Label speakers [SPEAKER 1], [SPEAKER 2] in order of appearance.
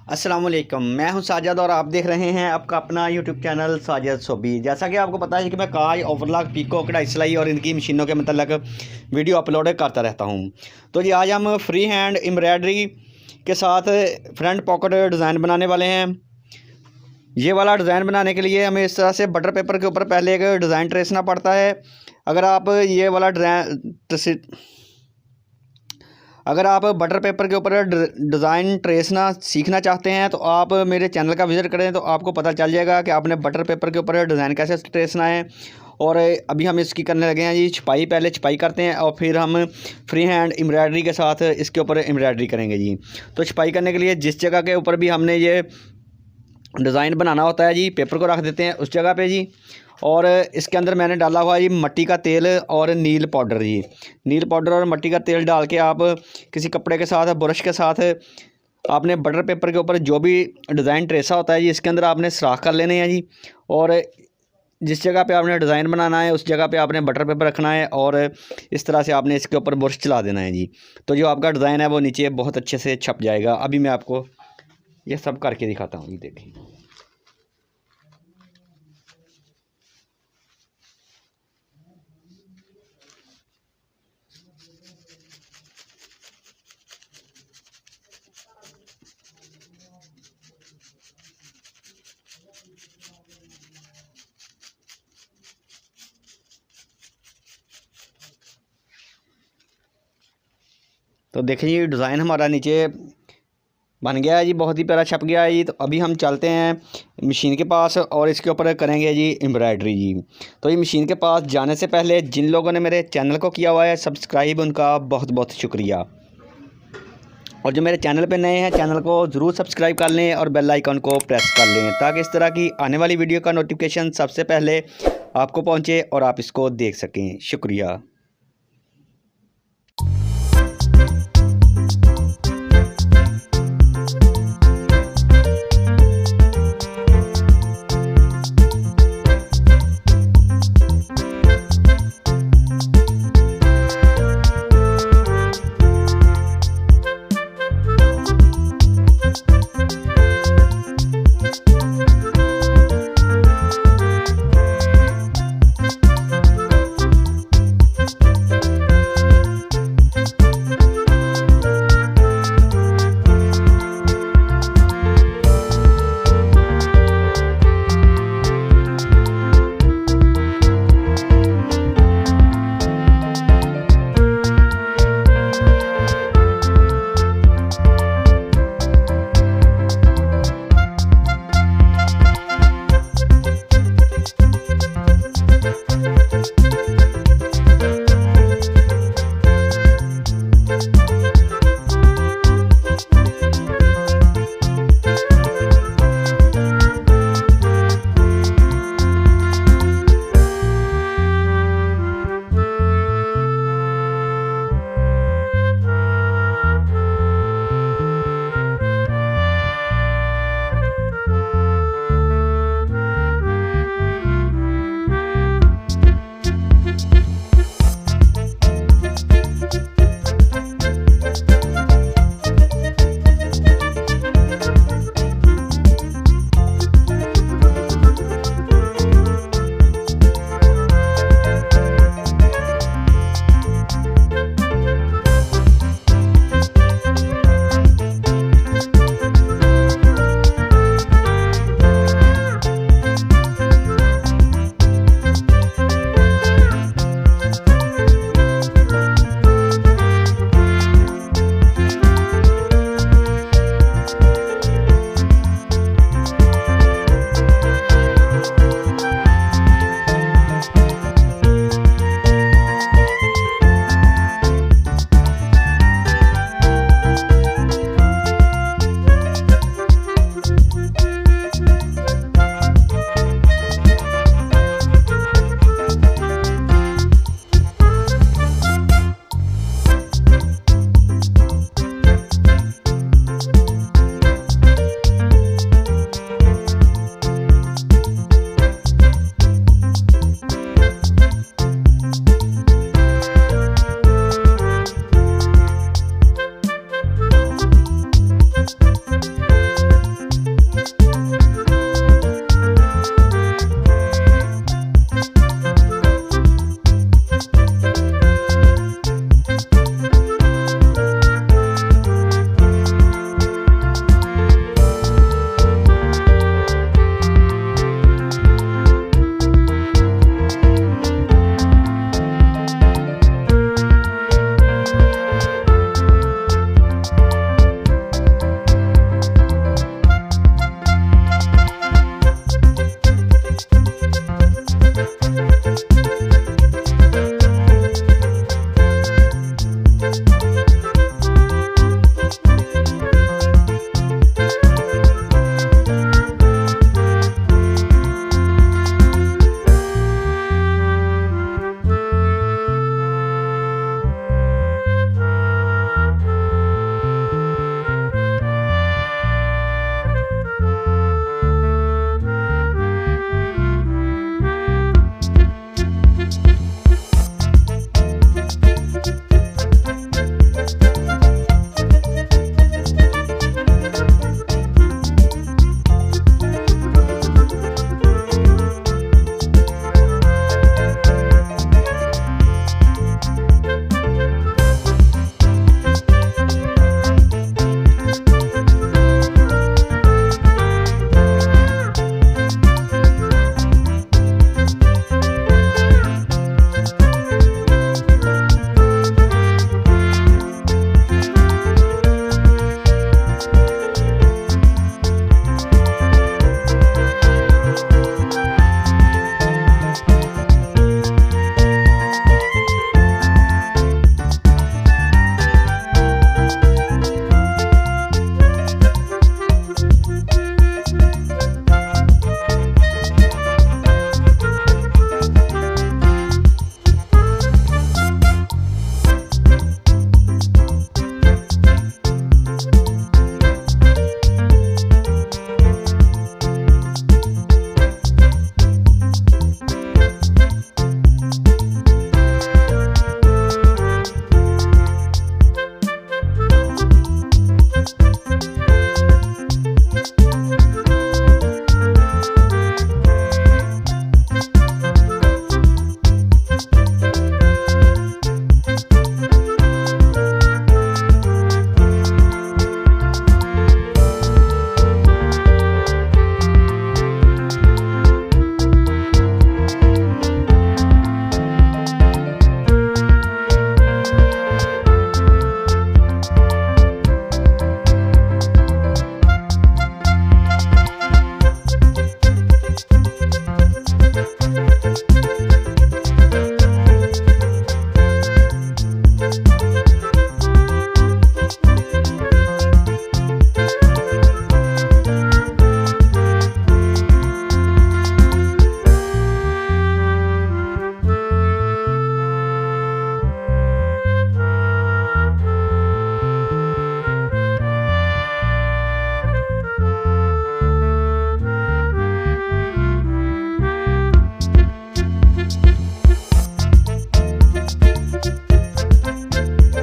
[SPEAKER 1] अस्सलाम वालेकुम, मैं हूं साजिद और आप देख रहे हैं आपका अपना यूट्यूब चैनल साजिद सोबी। जैसा कि आपको पता है कि मैं काज, ओवरलॉक, पीको, कढ़ाई सिलाई और इनकी मशीनों के मतलब वीडियो अपलोड करता रहता हूं। तो जी आज हम फ्री हैंड एम्ब्रॉयडरी के साथ फ्रंट पॉकेट डिज़ाइन बनाने वाले हैं। ये वाला डिज़ाइन बनाने के लिए हमें इस तरह से बटर पेपर के ऊपर पहले एक डिज़ाइन ट्रेसना पड़ता है। अगर आप ये वाला अगर आप बटर पेपर के ऊपर डिज़ाइन ट्रेसना सीखना चाहते हैं तो आप मेरे चैनल का विज़िट करें, तो आपको पता चल जाएगा कि आपने बटर पेपर के ऊपर डिज़ाइन कैसे ट्रेसना है। और अभी हम इसकी करने लगे हैं जी छपाई। पहले छपाई करते हैं और फिर हम फ्री हैंड एम्ब्रॉयडरी के साथ इसके ऊपर एम्ब्रॉयडरी करेंगे जी। तो छपाई करने के लिए जिस जगह के ऊपर भी हमने ये डिज़ाइन बनाना होता है जी, पेपर को रख देते हैं उस जगह पे जी। और इसके अंदर मैंने डाला हुआ जी मिट्टी का तेल और नील पाउडर जी। नील पाउडर और मिट्टी का तेल डाल के आप किसी कपड़े के साथ, ब्रश के साथ आपने बटर पेपर के ऊपर जो भी डिज़ाइन ट्रेसा होता है जी, इसके अंदर आपने सुराख कर लेने हैं जी। और जिस जगह पे आपने डिज़ाइन बनाना है उस जगह पे आपने बटर पेपर रखना है और इस तरह से आपने इसके ऊपर ब्रश चला देना है जी। तो जो आपका डिज़ाइन है वो नीचे बहुत अच्छे से छप जाएगा। अभी मैं आपको ये सब करके दिखाता हूँ, ये देखिए। तो देखिए ये डिज़ाइन हमारा नीचे बन गया है जी, बहुत ही प्यारा छप गया है जी। तो अभी हम चलते हैं मशीन के पास और इसके ऊपर करेंगे जी एम्ब्रॉयडरी जी। तो ये मशीन के पास जाने से पहले जिन लोगों ने मेरे चैनल को किया हुआ है सब्सक्राइब, उनका बहुत बहुत शुक्रिया। और जो मेरे चैनल पे नए हैं, चैनल को ज़रूर सब्सक्राइब कर लें और बेल आइकन को प्रेस कर लें, ताकि इस तरह की आने वाली वीडियो का नोटिफिकेशन सबसे पहले आपको पहुँचे और आप इसको देख सकें। शुक्रिया।